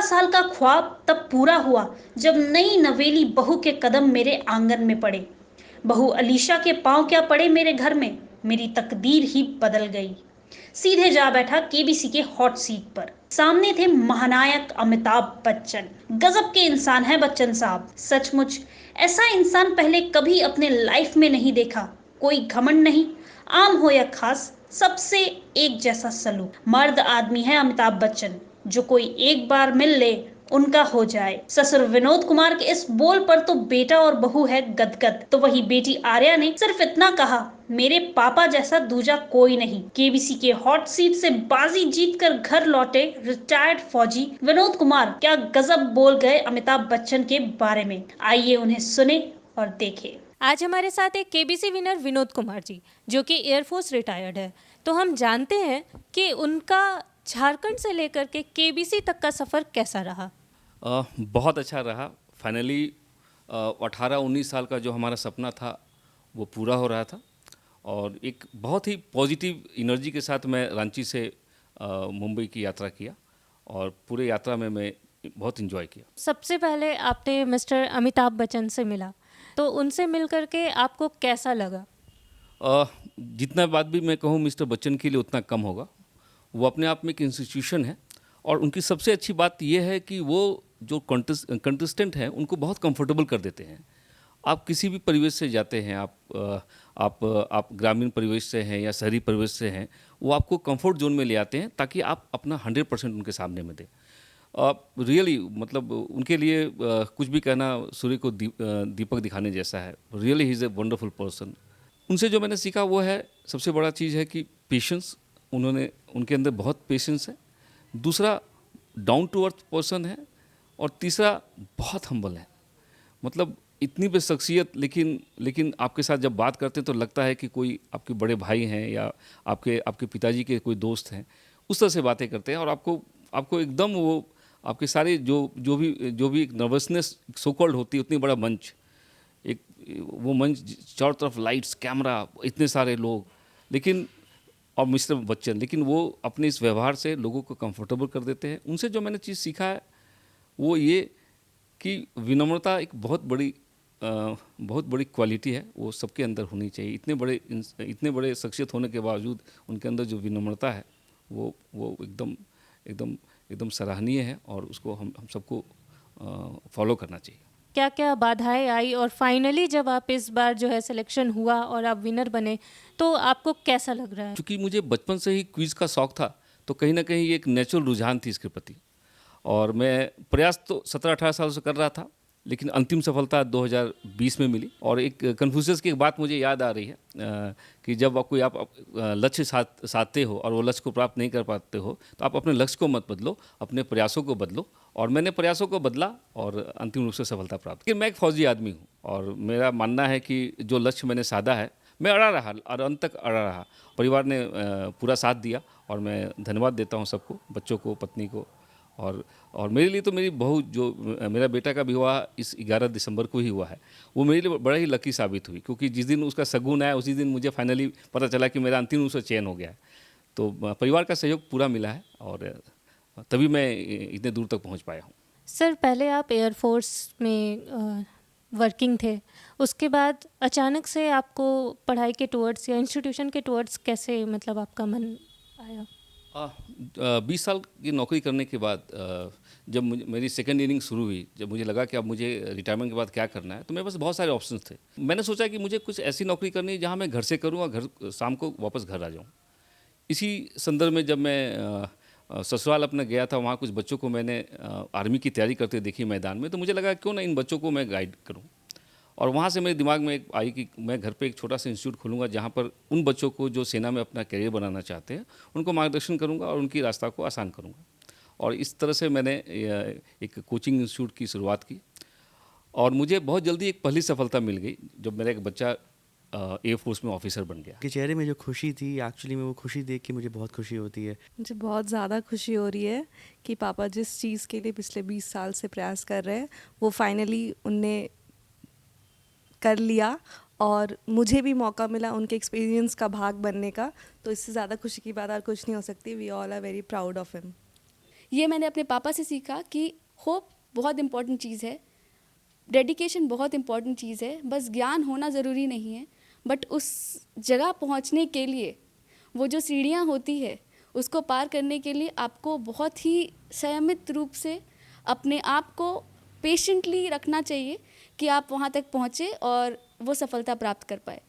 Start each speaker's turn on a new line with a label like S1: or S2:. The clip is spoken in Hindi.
S1: साल का ख्वाब तब पूरा हुआ जब नई नवेली बहू के कदम मेरे आंगन में पड़े। बहू अलीशा के पांव क्या पड़े मेरे घर में, मेरी तकदीर ही बदल गई। सीधे जा बैठा केबीसी के हॉट सीट पर। सामने थे महानायक अमिताभ बच्चन। गजब के इंसान है बच्चन साहब, सचमुच ऐसा इंसान पहले कभी अपने लाइफ में नहीं देखा। कोई घमंड नहीं, आम हो या खास, सबसे एक जैसा सलूक। मर्द आदमी है अमिताभ बच्चन, जो कोई एक बार मिल ले उनका हो जाए। ससुर विनोद कुमार के इस बोल पर तो बेटा और बहू है गदगद। तो वही बेटी आर्या ने सिर्फ इतना कहा, मेरे पापा जैसा दूजा कोई नहीं। केबीसी के हॉट सीट से बाजी जीतकर घर लौटे रिटायर्ड फौजी विनोद कुमार क्या गजब बोल गए अमिताभ बच्चन के बारे में। आइए उन्हें सुने और देखें।
S2: आज हमारे साथ एक केबीसी विनर विनोद कुमार जी, जो कि एयरफोर्स रिटायर्ड है। तो हम जानते हैं कि उनका झारखंड से लेकर के केबीसी तक का सफ़र कैसा रहा।
S3: बहुत अच्छा रहा। फाइनली 18-19 साल का जो हमारा सपना था वो पूरा हो रहा था और एक बहुत ही पॉजिटिव एनर्जी के साथ मैं रांची से मुंबई की यात्रा किया और पूरे यात्रा में मैं बहुत इन्जॉय किया।
S2: सबसे पहले आपने मिस्टर अमिताभ बच्चन से मिला, तो उनसे मिल करके आपको कैसा लगा?
S3: जितना बात भी मैं कहूँ मिस्टर बच्चन के लिए उतना कम होगा। वो अपने आप में एक इंस्टीट्यूशन है और उनकी सबसे अच्छी बात यह है कि वो जो कंटेस्टेंट हैं उनको बहुत कंफर्टेबल कर देते हैं। आप किसी भी परिवेश से जाते हैं, आप ग्रामीण परिवेश से हैं या शहरी परिवेश से हैं, वो आपको कंफर्ट जोन में ले आते हैं ताकि आप अपना 100% उनके सामने में दें। रियली मतलब उनके लिए कुछ भी कहना सूर्य को दीपक दिखाने जैसा है। Really he is a wonderful person. उनसे जो मैंने सीखा वो है, सबसे बड़ा चीज़ है कि पेशेंस। उनके अंदर बहुत पेशेंस है। दूसरा, डाउन टू अर्थ पर्सन है और तीसरा बहुत हम्बल है। मतलब इतनी बड़ी शख्सियत, लेकिन आपके साथ जब बात करते हैं तो लगता है कि कोई आपके बड़े भाई हैं या आपके पिताजी के कोई दोस्त हैं, उस तरह से बातें करते हैं और आपको एकदम वो आपके सारे जो भी एक नर्वसनेस सो कॉल्ड होती है, उतनी बड़ा मंच, एक वो मंच, चारों तरफ लाइट्स, कैमरा, इतने सारे लोग, लेकिन और मिस्टर बच्चन, लेकिन वो अपने इस व्यवहार से लोगों को कंफर्टेबल कर देते हैं। उनसे जो मैंने चीज़ सीखा है वो ये कि विनम्रता एक बहुत बड़ी क्वालिटी है, वो सबके अंदर होनी चाहिए। इतने बड़े शख्सियत होने के बावजूद उनके अंदर जो विनम्रता है वो एकदम सराहनीय है और उसको हम सबको फॉलो करना चाहिए।
S2: क्या क्या बाधाएं आई और फाइनली जब आप इस बार जो है सिलेक्शन हुआ और आप विनर बने, तो आपको कैसा लग रहा है?
S3: क्योंकि मुझे बचपन से ही क्विज़ का शौक़ था, तो कहीं ना कहीं एक नेचुरल रुझान थी इसके प्रति और मैं प्रयास तो 17-18 साल से कर रहा था, लेकिन अंतिम सफलता 2020 में मिली। और एक कन्फ्यूशियस की एक बात मुझे याद आ रही है कि जब आप लक्ष्य साधते हो और वो लक्ष्य को प्राप्त नहीं कर पाते हो तो आप अपने लक्ष्य को मत बदलो, अपने प्रयासों को बदलो। और मैंने प्रयासों को बदला और अंतिम रूप से सफलता प्राप्त की। मैं एक फौजी आदमी हूँ और मेरा मानना है कि जो लक्ष्य मैंने साधा है, मैं अड़ा रहा और अंत तक अड़ा रहा। परिवार ने पूरा साथ दिया और मैं धन्यवाद देता हूँ सबको, बच्चों को, पत्नी को। और मेरे लिए तो मेरी बहू, जो मेरा बेटा का विवाह इस 11 दिसंबर को ही हुआ है, वो मेरे लिए बड़ा ही लकी साबित हुई, क्योंकि जिस दिन उसका शगुन आया उसी दिन मुझे फाइनली पता चला कि मेरा अंतिम रूप से चयन हो गया है। तो परिवार का सहयोग पूरा मिला है और तभी मैं इतने दूर तक पहुंच पाया हूं।
S2: सर, पहले आप एयरफोर्स में वर्किंग थे, उसके बाद अचानक से आपको पढ़ाई के टुवर्ड्स या इंस्टीट्यूशन के टुवर्ड्स कैसे मतलब आपका मन आया?
S3: 20 साल की नौकरी करने के बाद जब मेरी सेकेंड इनिंग शुरू हुई, जब मुझे लगा कि अब मुझे रिटायरमेंट के बाद क्या करना है, तो मेरे पास बहुत सारे ऑप्शंस थे। मैंने सोचा कि मुझे कुछ ऐसी नौकरी करनी है जहां मैं घर से करूं और शाम को वापस घर आ जाऊं। इसी संदर्भ में जब मैं ससुराल अपना गया था, वहाँ कुछ बच्चों को मैंने आर्मी की तैयारी करते देखी मैदान में, तो मुझे लगा क्यों ना इन बच्चों को मैं गाइड करूं। और वहाँ से मेरे दिमाग में एक आई कि मैं घर पे एक छोटा सा इंस्टीट्यूट खोलूँगा जहाँ पर उन बच्चों को जो सेना में अपना करियर बनाना चाहते हैं उनको मार्गदर्शन करूँगा और उनकी रास्ता को आसान करूँगा। और इस तरह से मैंने एक कोचिंग इंस्टीट्यूट की शुरुआत की और मुझे बहुत जल्दी एक पहली सफलता मिल गई जब मेरा एक बच्चा एयरफोर्स में ऑफिसर बन गया।
S4: कि चेहरे में जो खुशी थी, एक्चुअली में वो खुशी देख के मुझे बहुत खुशी होती है।
S5: मुझे बहुत ज़्यादा खुशी हो रही है कि पापा जिस चीज़ के लिए पिछले 20 साल से प्रयास कर रहे हैं वो फाइनली उनने कर लिया और मुझे भी मौका मिला उनके एक्सपीरियंस का भाग बनने का। तो इससे ज़्यादा खुशी की बात और कुछ नहीं हो सकती। We all are very proud of him.
S6: ये मैंने अपने पापा से सीखा कि होप बहुत इम्पॉर्टेंट चीज़ है, डेडिकेशन बहुत इम्पॉर्टेंट चीज़ है, बस ज्ञान होना ज़रूरी नहीं है, बट उस जगह पहुंचने के लिए वो जो सीढ़ियां होती है उसको पार करने के लिए आपको बहुत ही संयमित रूप से अपने आप को पेशेंटली रखना चाहिए कि आप वहां तक पहुंचे और वो सफलता प्राप्त कर पाए।